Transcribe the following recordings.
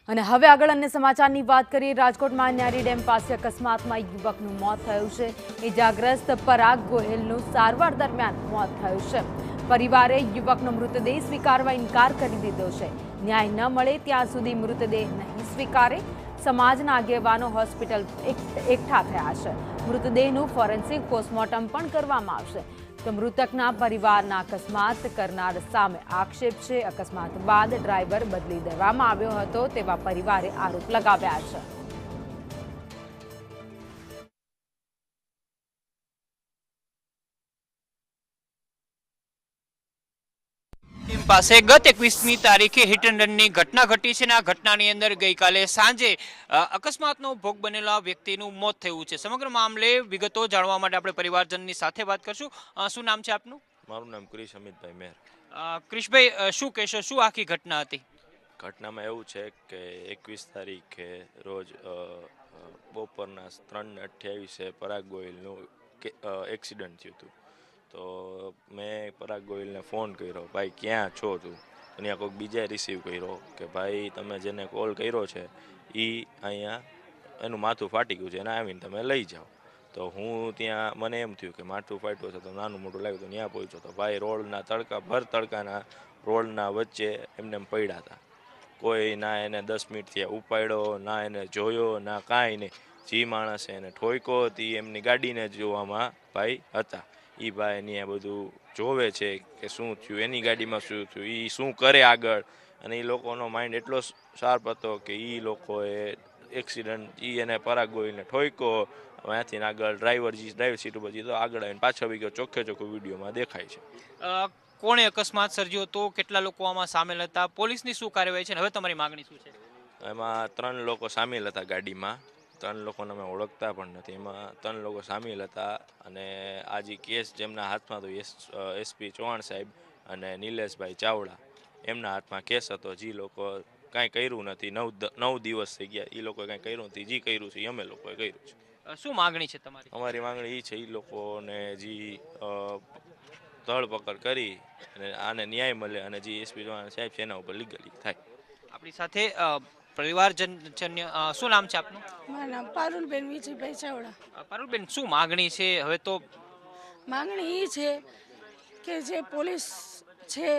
અને હવે આગળ અન્ય સમાચારની વાત કરીએ। રાજકોટમાં ન્યારી ડેમ પાસે અકસ્માતમાં યુવકનું મોત થયું છે। ઇજાગ્રસ્ત પરાગ ગોહિલનું સારવાર દરમિયાન મોત થયું છે। પરિવારે યુવકનો મૃતદેહ સ્વીકારવા ઇનકાર કરી દીધો છે। ન્યાય ન મળે ત્યાં સુધી મૃતદેહ નહીં સ્વીકારે। સમાજના આગેવાનો હોસ્પિટલ એકઠા થયા છે। મૃતદેહનું ફોરેન્સિક પોસ્ટમોર્ટમ પણ કરવામાં આવશે। તો મૃતકના પરિવારના અકસ્માત કરનાર સામે આક્ષેપ છે। અકસ્માત બાદ ડ્રાઈવર બદલી દેવામાં આવ્યો હતો તેવા પરિવારે આરોપ લગાવ્યા છે। પાસે ગત 21મી તારીખે હિટ એન્ડ રનની ઘટના ઘટી છે અને આ ઘટનાની અંદર ગઈકાલે સાંજે અકસ્માતનો ભોગ બનેલા વ્યક્તિનું મોત થયું છે। સમગ્ર મામલે વિગતો જાણવા માટે આપણે પરિવારજનની સાથે વાત કરશું। શું નામ છે આપનું? મારું નામ ક્રિશ અમિતભાઈ મેર। ક્રિશભાઈ, શું કહેશો, શું આખી ઘટના હતી? ઘટનામાં એવું છે કે 21 તારીખે રોજ બપોરના 3:28 પરાગ ગોહિલનું એક્સિડન્ટ થયું હતું। તો મેં પરાગ ગોહિલને ફોન કર્યો, ભાઈ ક્યાં છો તું? ત્યાં કોઈક બીજાએ રિસીવ કર્યો કે ભાઈ તમે જેને કોલ કર્યો છે એ અહીંયા એનું માથું ફાટી ગયું છે, એને આવીને તમે લઈ જાઓ। તો હું ત્યાં મને એમ થયું કે માથું ફાટ્યું છે તો નાનું મોટું લાગ્યું, તો ત્યાં પહોંચ્યો તો ભાઈ રોડના ભર તડકાના રોડના વચ્ચે એમને એમ પડ્યા હતા। કોઈ ના એને 10 મિનિટ થયા ઉપાડ્યો, ના એને જોયો, ના કાંઈ નહીં। જે માણસે એને ઠોક્યો હતી એમની ગાડીને જોવામાં ભાઈ હતા। એ ભાઈ અહીંયા બધું જોવે છે કે શું થયું, એની ગાડીમાં શું થયું, એ શું કરે આગળ। અને એ લોકોનો માઇન્ડ એટલો શાર્પ હતો કે એ લોકોએ એક્સિડન્ટ એને પરાગ ગોહિલને ઠોક્યો। ત્યાંથી આગળ ડ્રાઈવર સીટ ઉપર જીતો આગળ આવીને પાછો આવી ગયો। ચોખ્ખે ચોખ્ખું વિડીયોમાં દેખાય છે। કોણે અકસ્માત સર્જ્યો હતો? કેટલા લોકો આમાં સામેલ હતા? પોલીસની શું કાર્યવાહી છે? હવે તમારી માંગણી શું છે? એમાં 3 લોકો સામેલ હતા ગાડીમાં। 3 લોકોને અમે ઓળખતા પણ નથી। એમાં 3 લોકો સામેલ હતા અને આ જે કેસ જેમના હાથમાં હતો એસપી ચૌહાણ સાહેબ અને નિલેશભાઈ ચાવડા એમના હાથમાં કેસ હતો। જે લોકો કાંઈ કર્યું નથી, 9 દિવસ થઈ ગયા, એ લોકોએ કાંઈ કર્યું નથી। જે કર્યું છે એ અમે લોકોએ કર્યું છે। શું માંગણી છે તમારી? અમારી માંગણી એ છે એ લોકોને જે ધરપકડ કરી અને આને ન્યાય મળે અને જે એસપી ચૌહાણ સાહેબ છે એના ઉપર લીગલી થાય। આપણી સાથે પરિવારજન શું નામ છે આપનું? મારું નામ પારુલબેન વિજયભાઈ ચાવડા। પારુલબેન, શું માંગણી છે? હવે તો માંગણી એ છે કે જે પોલીસ છે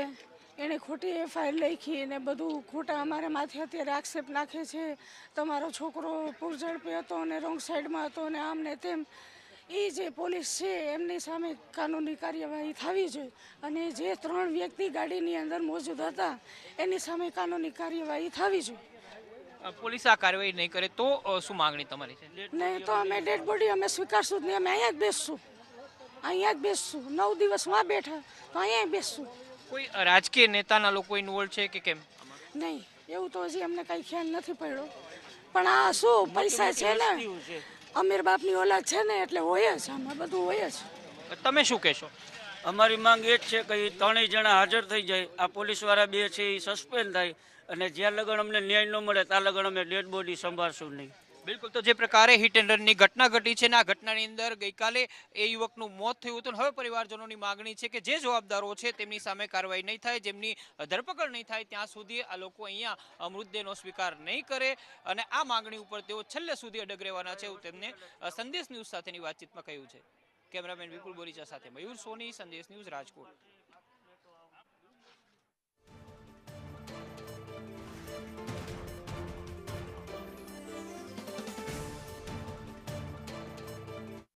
એણે ખોટી એફઆઈઆર લખી અને બધું ખોટા અમારે માથે અત્યારે આક્ષેપ નાખે છે। તમારો છોકરો પૂરઝડપે હતો અને રોંગ સાઈડમાં હતો અને આમ ને તેમ। એ જે પોલીસ છે એમની સામે કાનૂની કાર્યવાહી થવી જોઈએ અને જે 3 વ્યક્તિ ગાડીની અંદર મોજૂદ હતા એની સામે કાનૂની કાર્યવાહી થવી જોઈએ। પોલીસ આ કાર્યવાહી નહીં કરે તો શું માંગણી તમારી છે? નહીં તો અમે ડેડ બોડી અમે સ્વીકારશું જ નહીં। અમે અહીંયા જ બેસશું, અહીંયા જ બેસશું। 9 દિવસ માં બેઠા તો અહીંયા બેસશું। કોઈ રાજકીય નેતાના લોકો ઇન્વોલ્વ છે કે કેમ? નહીં, એવું તો હજી અમને કઈ ખ્યાલ નથી પડ્યો, પણ આ શું પૈસા છે ને, અમીર બાપની ઓલાદ છે ને એટલે હોય જ, આમાં બધું હોય જ। તમે શું કહેશો? અમારી માંગ એ જ છે કે એ 3 જણા હાજર થઈ જાય। આ પોલીસવાળા 2 છે એ સસ્પેન્ડ થાય અને જ્યાં લગન અમને ન્યાય ન મળે ત્યાં લગન અમે ડેડ બોડી સંભાળશું નહીં। બિલકુલ, તો જે પ્રકારે હિટ એન્ડ રનની ઘટના ઘટી છે ને આ ઘટનાની અંદર ગઈકાલે એ યુવકનું મોત થયું હતું। હવે પરિવારજનોની માંગણી છે કે જે જવાબદારો છે તેમની સામે કાર્યવાહી નહીં થાય, જેમની ધરપકડ નહીં થાય ત્યાં સુધી આ લોકો અહીંયા મૃતદેહનો સ્વીકાર નહીં કરે અને આ માંગણી ઉપર તેઓ છેલ્લે સુધી અડગ રહેવાના છે એવું તેમને સંદેશ ન્યૂઝ સાથેની વાતચીતમાં કહ્યું છે। કેમેરામેન વિપુલ બોરીચા સાથે મયુર સોની, સંદેશ ન્યૂઝ, રાજકોટ।